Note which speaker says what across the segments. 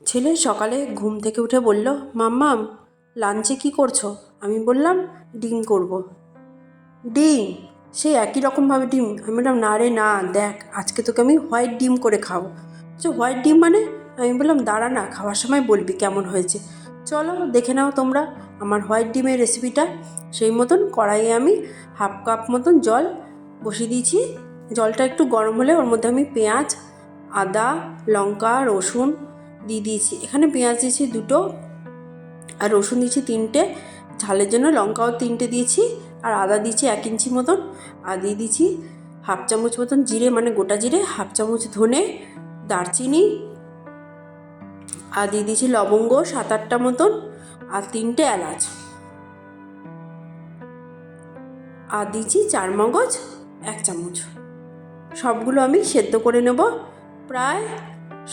Speaker 1: ছেলে সকালে ঘুম থেকে উঠে বলল, মাম্মাম লাঞ্চে কি করছো? আমি বললাম ডিম করব। ডিম? সেই একই রকমভাবে ডিম? আমি বললাম না রে না, দেখ আজকে তোকে আমি হোয়াইট ডিম করে খাবো। হোয়াইট ডিম মানে? আমি বললাম দাঁড়া না, খাওয়ার সময় বলবি কেমন হয়েছে। চলো দেখে নাও তোমরা আমার হোয়াইট ডিমের রেসিপিটা। সেই মতন কড়াইয়ে আমি হাফ কাপ মতন জল বসিয়ে দিয়েছি। জলটা একটু গরম হলে ওর মধ্যে আমি পেঁয়াজ, আদা, লঙ্কা, রসুন দিয়ে দিয়েছি। এখানে পেঁয়াজ দিয়েছি 2টো আর রসুন দিয়েছি 3টে, ঝালের জন্য লঙ্কাও 3টে দিয়েছি, আর আদা দিয়েছি 1 ইঞ্চি মতন, আর দিয়ে দিয়েছি হাফ চামচ মতন জিরে মানে গোটা জিরে, হাফ চামচ ধনে, দারচিনি, আর দিয়ে দিয়েছি লবঙ্গ 7-8টা মতন, আর 3টে এলাচ, আর দিয়েছি চারমগজ 1 চামচ। সবগুলো আমি সেদ্ধ করে নেব। প্রায়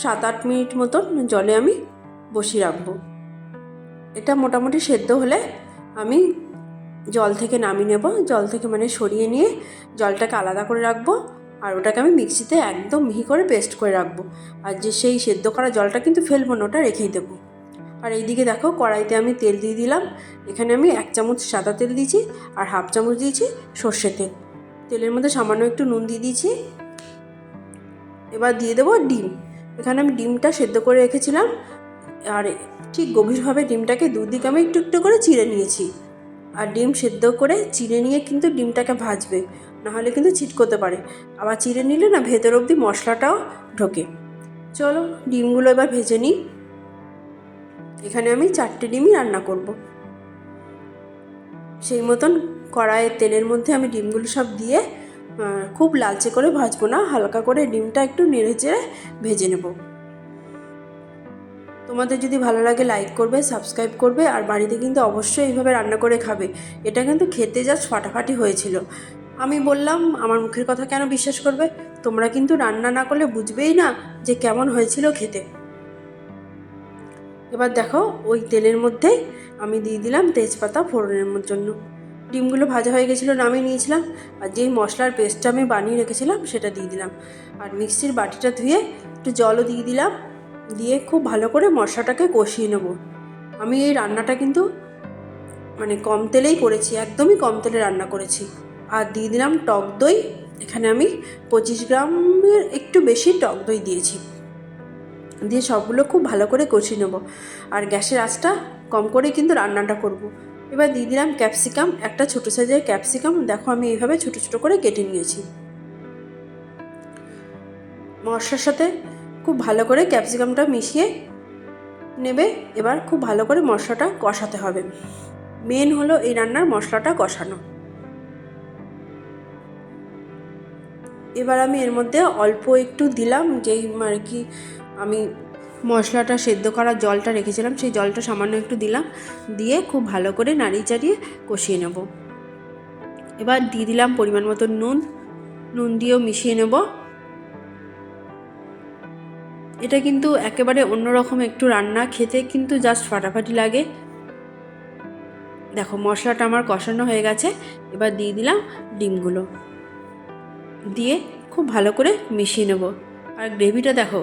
Speaker 1: 7-8 মিনিট মতন জলে আমি বসিয়ে রাখবো। এটা মোটামুটি সেদ্ধ হলে আমি জল থেকে নামিয়ে নেব। জল থেকে মানে সরিয়ে নিয়ে জলটাকে আলাদা করে রাখবো, আর ওটাকে আমি মিক্সিতে একদম মিহি করে পেস্ট করে রাখবো। আর যে সেই সেদ্ধ করা জলটা কিন্তু ফেলবো না, ওটা রেখেই দেবো। আর এইদিকে দেখো কড়াইতে আমি তেল দিয়ে দিলাম। এখানে আমি 1 চামচ সাদা তেল দিয়েছি আর হাফ চামচ দিয়েছি সর্ষে তেল। তেলের মধ্যে সামান্য একটু নুন দিয়ে দিয়েছি। এবার দিয়ে দেবো ডিম। এখানে আমি ডিমটা সেদ্ধ করে রেখেছিলাম, আর ঠিক গভীরভাবে ডিমটাকে দুদিকে আমি একটু একটু করে চিড়ে নিয়েছি। আর ডিম সেদ্ধ করে চিড়ে নিয়ে কিন্তু ডিমটাকে ভাজবে, নাহলে কিন্তু ছিটকোতে পারে। আবার চিড়ে নিলে না ভেতর অবধি মশলাটাও ঢোকে। চলো ডিমগুলো এবার ভেজে নিই। এখানে আমি 4টে ডিমই রান্না করব। সেই মতন কড়াইয়ের তেলের মধ্যে আমি ডিমগুলো সব দিয়ে খুব লালচে করে ভাজবো না, হালকা করে ডিমটা একটু নেড়ে চেড়ে ভেজে নেব। তোমাদের যদি ভালো লাগে লাইক করবে, সাবস্ক্রাইব করবে, আর বাড়িতে কিন্তু অবশ্যই এইভাবে রান্না করে খাবে। এটা কিন্তু খেতে জাস্ট ফাটাফাটি হয়েছিল। আমি বললাম আমার মুখের কথা কেন বিশ্বাস করবে? তোমরা কিন্তু রান্না না করলে বুঝবেই না যে কেমন হয়েছিল খেতে। এবার দেখো ওই তেলের মধ্যেই আমি দিয়ে দিলাম তেজপাতা ফোড়নের জন্য। ডিমগুলো ভাজা হয়ে গেছিলো, নামিয়ে নিয়েছিলাম। আর যেই মশলার পেস্টটা আমি বানিয়ে রেখেছিলাম সেটা দিয়ে দিলাম। আর মিক্সির বাটিটা ধুয়ে একটু জলও দিয়ে দিলাম। দিয়ে খুব ভালো করে মশলাটাকে কষিয়ে নেব। আমি এই রান্নাটা কিন্তু মানে কম তেলেই করেছি, একদমই কম তেলে রান্না করেছি। আর দিয়ে দিলাম টক দই। এখানে আমি 25 গ্রামের একটু বেশি টক দই দিয়েছি। দিয়ে সবগুলো খুব ভালো করে কষিয়ে নেব। আর গ্যাসের আঁচটা কম করে কিন্তু রান্নাটা করব। এবার দিয়ে দিলাম ক্যাপসিকাম, একটা ছোটো সাইজের ক্যাপসিকাম। দেখো আমি এইভাবে ছোটো ছোটো করে কেটে নিয়েছি। মশলার সাথে খুব ভালো করে ক্যাপসিকামটা মিশিয়ে নেবে। এবার খুব ভালো করে মশলাটা কষাতে হবে। মেন হলো এই রান্নার মশলাটা কষানো। এবার আমি এর মধ্যে অল্প একটু দিলাম, যেই আর কি আমি মশলাটা সেদ্ধ করার জলটা রেখেছিলাম সেই জলটা সামান্য একটু দিলাম। দিয়ে খুব ভালো করে নাড়িয়ে চাড়িয়ে কষিয়ে নেব। এবার দিয়ে দিলাম পরিমাণ মতো নুন দিয়েও মিশিয়ে নেব। এটা কিন্তু একেবারে অন্যরকম একটু রান্না, খেতে কিন্তু জাস্ট ফাটাফাটি লাগে। দেখো মশলাটা আমার কষানো হয়ে গেছে। এবার দিয়ে দিলাম ডিমগুলো, দিয়ে খুব ভালো করে মিশিয়ে নেব। আর গ্রেভিটা দেখো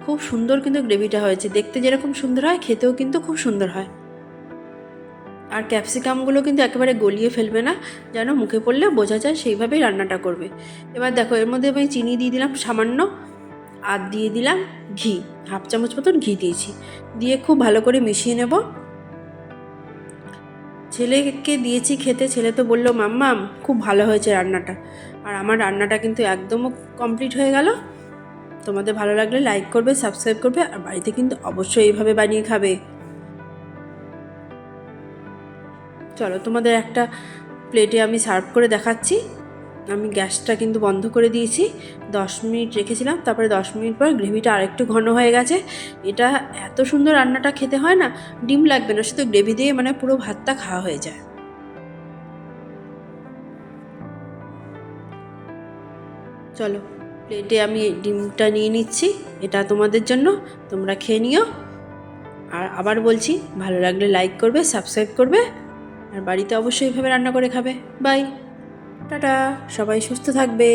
Speaker 1: খুব সুন্দর কিন্তু গ্রেভিটা হয়েছে, দেখতে যেরকম সুন্দর হয় খেতেও কিন্তু খুব সুন্দর হয়। আর ক্যাপসিকামগুলো কিন্তু একেবারে গলিয়ে ফেলবে না, যেন মুখে পড়লে বোঝা যায় সেইভাবেই রান্নাটা করবে। এবার দেখো এর মধ্যে আমি চিনি দিয়ে দিলাম সামান্য, আর দিয়ে দিলাম ঘি, হাফ চামচ মতন ঘি দিয়েছি। দিয়ে খুব ভালো করে মিশিয়ে নেব। ছেলেকে দিয়েছি খেতে, ছেলে তো বললো মাম্মাম খুব ভালো হয়েছে রান্নাটা। আর আমার রান্নাটা কিন্তু একদমও কমপ্লিট হয়ে গেল। তোমাদের ভালো লাগলে লাইক করবে, সাবস্ক্রাইব করবে, আর বাড়িতে কিন্তু অবশ্যই এইভাবে বানিয়ে খাবে। চলো তোমাদের একটা প্লেটে আমি সার্ভ করে দেখাচ্ছি। আমি গ্যাসটা কিন্তু বন্ধ করে দিয়েছি, 10 মিনিট রেখেছিলাম। তারপরে 10 মিনিট পর গ্রেভিটা আরেকটু ঘন হয়ে গেছে। এটা এত সুন্দর রান্নাটা খেতে হয় না, ডিম লাগবে না, শুধু গ্রেভি দিয়ে মানে পুরো ভাতটা খাওয়া হয়ে যায়। চলো প্লেটে আমি ডিমটা নিয়ে নিচ্ছি, এটা তোমাদের জন্য, তোমরা খেয়ে নিও। আর আবার বলছি ভালো লাগলে লাইক করবে, সাবস্ক্রাইব করবে, আর বাড়িতে অবশ্যই এইভাবে রান্না করে খাবে। বাই, টাটা, সবাই সুস্থ থাকবে।